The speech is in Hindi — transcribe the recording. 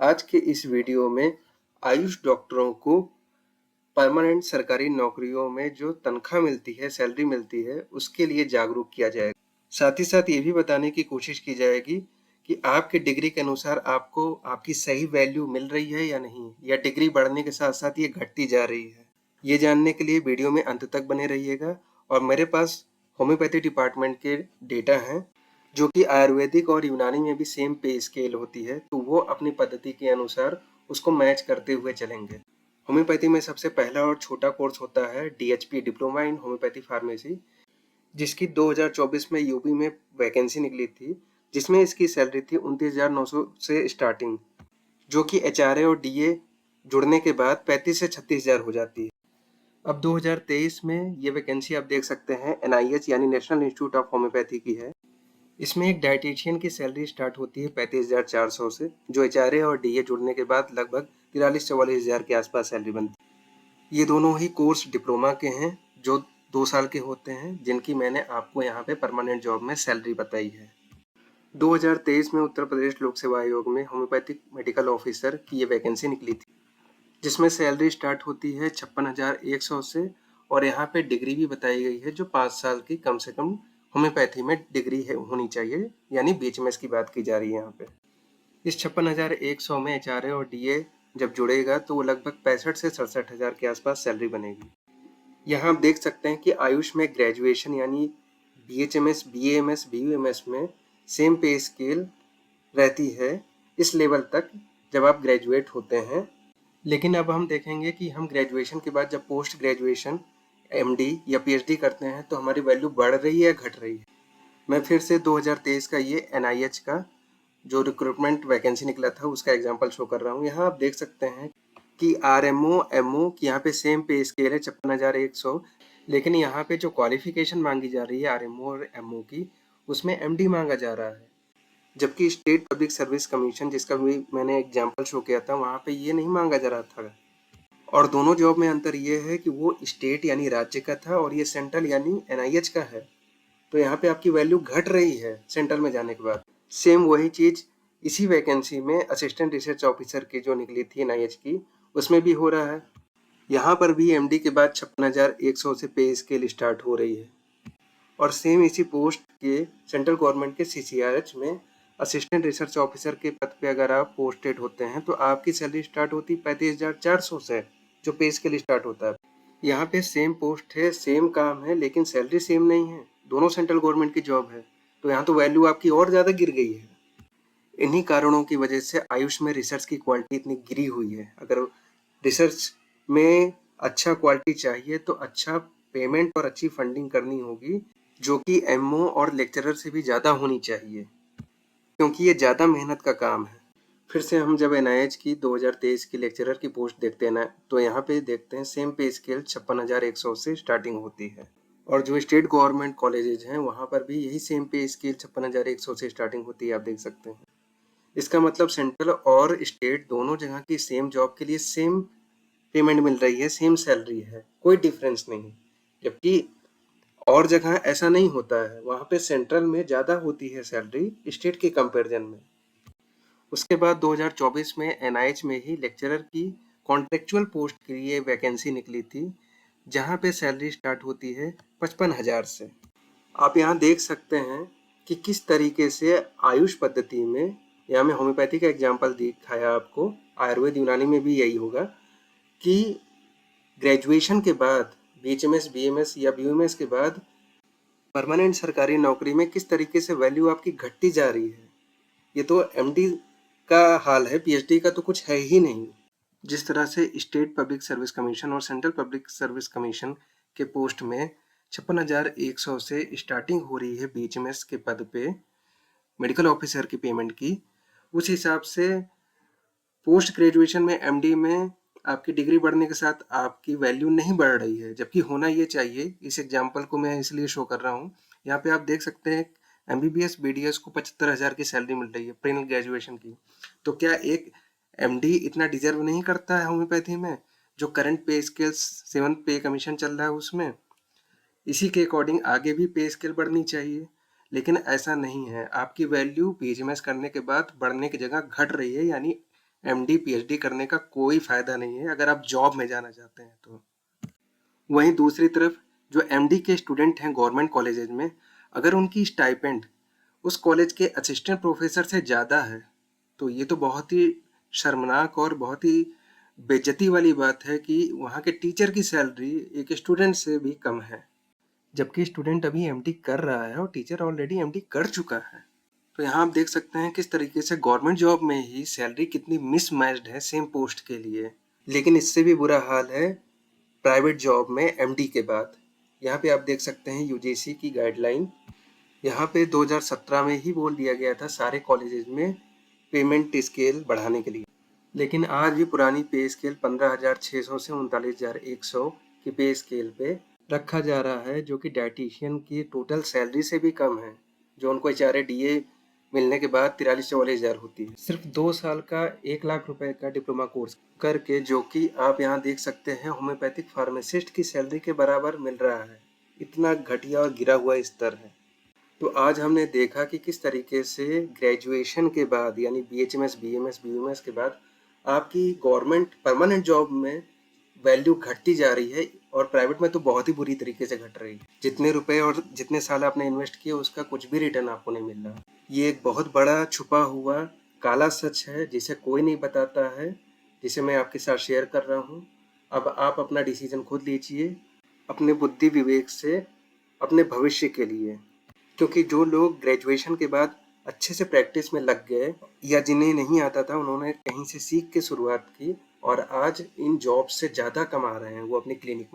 आज के इस वीडियो में आयुष डॉक्टरों को परमानेंट सरकारी नौकरियों में जो तनख्वाह मिलती है, सैलरी मिलती है, उसके लिए जागरूक किया जाएगा। साथ ही साथ ये भी बताने की कोशिश की जाएगी कि आपके डिग्री के अनुसार आपको आपकी सही वैल्यू मिल रही है या नहीं, या डिग्री बढ़ने के साथ साथ ये घटती जा रही है। ये जानने के लिए वीडियो में अंत तक बने रहिएगा। और मेरे पास होम्योपैथी डिपार्टमेंट के डेटा हैं, जो कि आयुर्वेदिक और यूनानी में भी सेम पे स्केल होती है, तो वो अपनी पद्धति के अनुसार उसको मैच करते हुए चलेंगे। होम्योपैथी में सबसे पहला और छोटा कोर्स होता है DHP, diploma in homeopathy pharmacy, जिसकी 2024 में यूपी में वैकेंसी निकली थी, जिसमें इसकी सैलरी थी 29,900 से स्टार्टिंग, जो कि HRA और DA जुड़ने के बाद 35 से 36,000 हो जाती है। अब 2023 में ये वैकेंसी आप देख सकते हैं NIH यानी नेशनल इंस्टीट्यूट ऑफ होम्योपैथी की है। इसमें एक डाइटिशियन की सैलरी स्टार्ट होती है 35,400 से, जो HRA और DA जुड़ने के बाद लगभग 43-44,000 के आसपास सैलरी बनती है। ये दोनों ही कोर्स डिप्लोमा के हैं, जो 2 साल के होते हैं, जिनकी मैंने आपको यहाँ पे परमानेंट जॉब में सैलरी बताई है। 2023 में उत्तर प्रदेश लोक सेवा आयोग में होम्योपैथिक मेडिकल ऑफिसर की ये वैकेंसी निकली थी, जिसमें सैलरी स्टार्ट होती है 56,100 से, और यहाँ पे डिग्री भी बताई गई है, जो 5 साल की कम से कम होम्योपैथी में डिग्री है होनी चाहिए, यानी BHMS की बात की जा रही है यहाँ पे। इस 56,100 में HRA और DA जब जुड़ेगा तो वो लगभग 65 से 67,000 के आसपास सैलरी बनेगी। यहाँ आप देख सकते हैं कि आयुष में ग्रेजुएशन यानी BHMS, BAMS, BUMS में सेम पे स्केल रहती है इस लेवल तक जब आप ग्रेजुएट होते हैं। लेकिन अब हम देखेंगे कि हम ग्रेजुएशन के बाद जब पोस्ट ग्रेजुएशन MD या PhD करते हैं तो हमारी वैल्यू बढ़ रही है या घट रही है। मैं फिर से 2023 का ये NIH का जो रिक्रूटमेंट वैकेंसी निकला था उसका एग्जांपल शो कर रहा हूँ। यहाँ आप देख सकते हैं कि RMO, MO की यहाँ पे सेम पे स्केल है 56,100, लेकिन यहाँ पे जो क्वालिफिकेशन मांगी जा रही है RMO और MO की, उसमें MD मांगा जा रहा है। जबकि स्टेट पब्लिक सर्विस कमीशन, जिसका भी मैंने एग्जाम्पल शो किया था, वहाँ पे ये नहीं मांगा जा रहा था। और दोनों जॉब में अंतर ये है कि वो स्टेट यानी राज्य का था और ये सेंट्रल यानी NIH का है। तो यहाँ पे आपकी वैल्यू घट रही है सेंट्रल में जाने के बाद। सेम वही चीज इसी वैकेंसी में असिस्टेंट रिसर्च ऑफिसर की जो निकली थी NIH की, उसमें भी हो रहा है। यहाँ पर भी MD के बाद 56,100 से पे स्केल स्टार्ट हो रही है। और सेम इसी पोस्ट के सेंट्रल गवर्नमेंट के CCRH में असिस्टेंट रिसर्च ऑफिसर के पद पे अगर आप पोस्टेड होते हैं तो आपकी सैलरी स्टार्ट होती 35,400 से, जो पे स्केल स्टार्ट होता है। यहाँ पे सेम पोस्ट है, सेम काम है, लेकिन सैलरी सेम नहीं है। दोनों सेंट्रल गवर्नमेंट की जॉब है, तो यहाँ तो वैल्यू आपकी और ज़्यादा गिर गई है। इन्हीं कारणों की वजह से आयुष में रिसर्च की क्वालिटी इतनी गिरी हुई है। अगर रिसर्च में अच्छा क्वालिटी चाहिए तो अच्छा पेमेंट और अच्छी फंडिंग करनी होगी, जो कि MO और लेक्चरर से भी ज़्यादा होनी चाहिए, क्योंकि ये ज़्यादा मेहनत का काम है। फिर से हम जब NIH की 2023 की लेक्चरर की पोस्ट देखते हैं ना, तो यहाँ पे देखते हैं सेम पे स्केल 56,100 से स्टार्टिंग होती है। और जो स्टेट गवर्नमेंट कॉलेजेज हैं वहाँ पर भी यही सेम पे स्केल 56,100 से स्टार्टिंग होती है, आप देख सकते हैं। इसका मतलब सेंट्रल और स्टेट दोनों जगह की सेम जॉब के लिए सेम पेमेंट मिल रही है, सेम सैलरी है, कोई डिफरेंस नहीं। जबकि और जगह ऐसा नहीं होता है, वहाँ पे सेंट्रल में ज़्यादा होती है सैलरी स्टेट के कंपैरिजन में। उसके बाद 2024 में NIH में ही लेक्चरर की कॉन्ट्रेक्चुअल पोस्ट के लिए वैकेंसी निकली थी, जहाँ पे सैलरी स्टार्ट होती है 55,000 से। आप यहाँ देख सकते हैं कि किस तरीके से आयुष पद्धति में, यहाँ मैं होम्योपैथी का एग्जाम्पल दिखाया आपको, आयुर्वेद यूनानी में भी यही होगा कि ग्रेजुएशन के बाद BHMS, BMS या BUMS के बाद परमानेंट सरकारी नौकरी में किस तरीके से वैल्यू आपकी घटती जा रही है। ये तो MD का हाल है, PhD का तो कुछ है ही नहीं। जिस तरह से स्टेट पब्लिक सर्विस कमीशन और सेंट्रल पब्लिक सर्विस कमीशन के पोस्ट में 56,100 से स्टार्टिंग हो रही है BHMS के पद पे मेडिकल ऑफिसर की पेमेंट की, उस हिसाब से पोस्ट ग्रेजुएशन में MD में आपकी डिग्री बढ़ने के साथ आपकी वैल्यू नहीं बढ़ रही है, जबकि होना ये चाहिए। इस एग्जाम्पल को मैं इसलिए शो कर रहा हूँ। यहाँ पे आप देख सकते हैं MBBS BDS को 75,000 की सैलरी मिल रही है प्री ग्रेजुएशन की। तो क्या एक MD इतना डिजर्व नहीं करता है होम्योपैथी में, जो करंट पे स्केल 7th पे कमीशन चल रहा है उसमें? इसी के अकॉर्डिंग आगे भी पे स्केल बढ़नी चाहिए, लेकिन ऐसा नहीं है। आपकी वैल्यू BHMS करने के बाद बढ़ने की जगह घट रही है, यानी एमडी पीएचडी करने का कोई फायदा नहीं है अगर आप जॉब में जाना चाहते हैं तो। वहीं दूसरी तरफ जो एमडी के स्टूडेंट हैं गवर्नमेंट कॉलेजेज में, अगर उनकी स्टाइपेंड उस कॉलेज के असिस्टेंट प्रोफेसर से ज़्यादा है तो ये तो बहुत ही शर्मनाक और बहुत ही बेइज्जती वाली बात है कि वहाँ के टीचर की सैलरी एक स्टूडेंट से भी कम है, जबकि स्टूडेंट अभी एमडी कर रहा है और टीचर ऑलरेडी एमडी कर चुका है। तो यहाँ आप देख सकते हैं किस तरीके से गवर्नमेंट जॉब में ही सैलरी कितनी मिसमैच्ड है सेम पोस्ट के लिए। लेकिन इससे भी बुरा हाल है प्राइवेट जॉब में एमडी के बाद। यहाँ पे आप देख सकते हैं यूजीसी की गाइडलाइन, यहाँ पे 2017 में ही बोल दिया गया था सारे कॉलेजेस में पेमेंट स्केल बढ़ाने के लिए, लेकिन आज भी पुरानी पे स्केल 15,600 से 39,100 की पे स्केल पे रखा जा रहा है, जो कि डाइटिशियन की टोटल सैलरी से भी कम है, जो उनको एचआरए डीए मिलने के बाद 43-44 हज़ार होती है। सिर्फ 2 साल का 1 लाख रुपए का डिप्लोमा कोर्स करके, जो कि आप यहाँ देख सकते हैं होम्योपैथिक फार्मासिस्ट की सैलरी के बराबर मिल रहा है। इतना घटिया और गिरा हुआ स्तर है। तो आज हमने देखा कि किस तरीके से ग्रेजुएशन के बाद यानी बीएचएमएस, बीएमएस, बीयूएमएस के बाद आपकी गवर्नमेंट परमानेंट जॉब में वैल्यू घटती जा रही है और प्राइवेट में तो बहुत ही बुरी तरीके से घट रही है। जितने रुपए और जितने साल आपने इन्वेस्ट किए उसका कुछ भी रिटर्न आपको नहीं मिल रहा। ये एक बहुत बड़ा छुपा हुआ काला सच है जिसे कोई नहीं बताता है, जिसे मैं आपके साथ शेयर कर रहा हूँ। अब आप अपना डिसीजन खुद लीजिए अपने बुद्धि विवेक से अपने भविष्य के लिए, क्योंकि जो लोग ग्रेजुएशन के बाद अच्छे से प्रैक्टिस में लग गए या जिन्हें नहीं आता था उन्होंने कहीं से सीख के शुरुआत की और आज इन जॉब से ज़्यादा कमा रहे हैं वो अपनी क्लिनिक में।